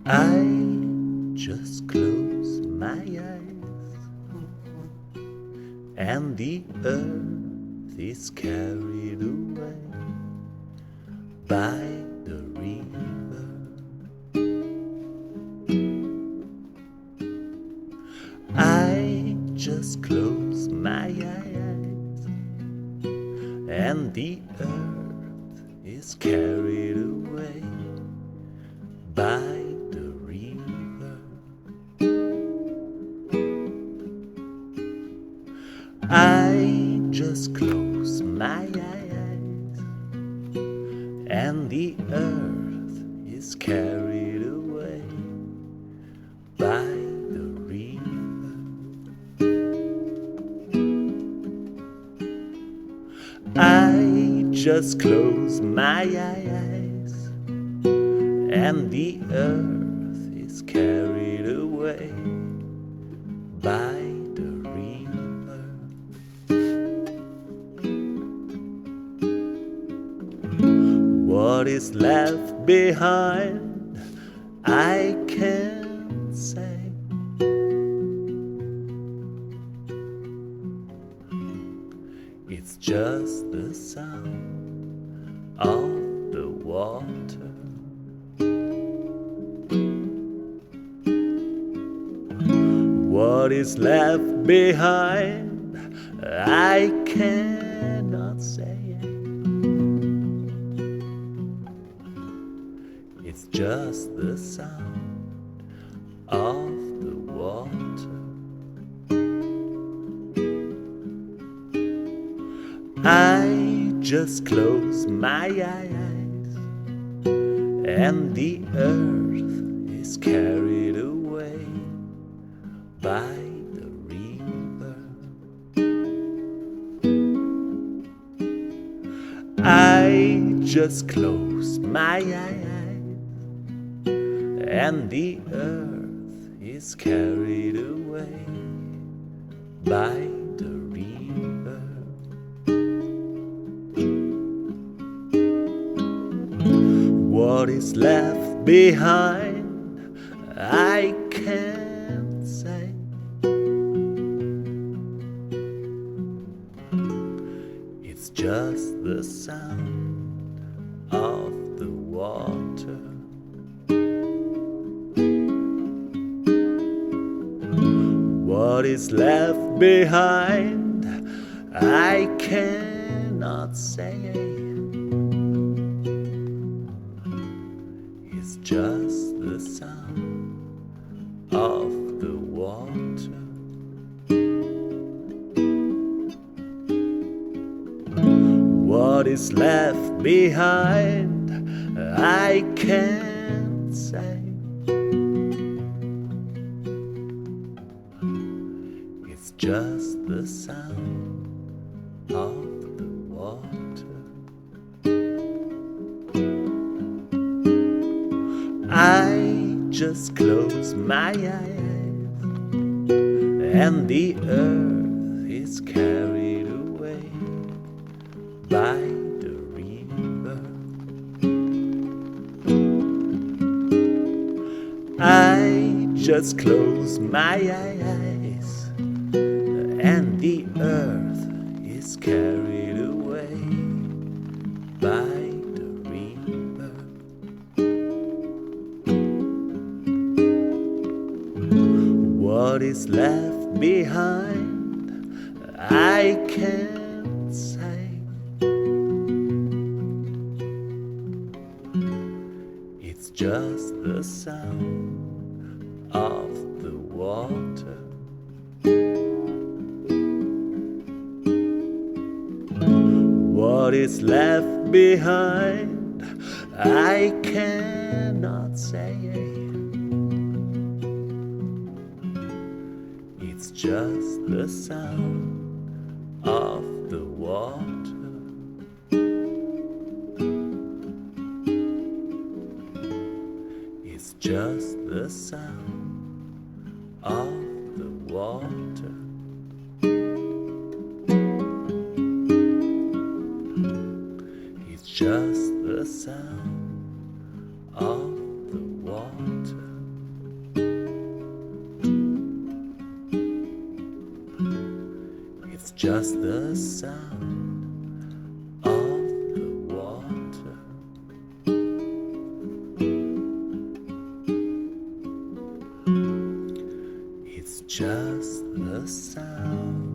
I just close my eyes, and the earth is carried away by the river. I just close my eyes, and the earth is carried away by the river. I just close my eyes, and the earth is carried away by the river. I just close my eyes, and the earth is carried away by the river. What is left behind, I can't say. It's just the sound of the water. What is left behind, I cannot say. It's just the sound of the water. I just close my eyes, and the earth is carried away by the river. I just close my eyes, and the earth is carried away by the river. What is left behind, I can't say. It's just the sound of the water. What is left behind, I cannot say. It's just the sound of the water. What is left behind, I can't say. It's just the sound of the water. I just close my eyes, and the earth is carried away by the river. I just close my eyes, and the earth is carried away by the river. What is left behind, I can't say. It's just the sound of the water. What is left behind, I cannot say. It's just the sound of the water. It's just the sound of the water. It's just the sound of the water. just the sound of the water. It's just the sound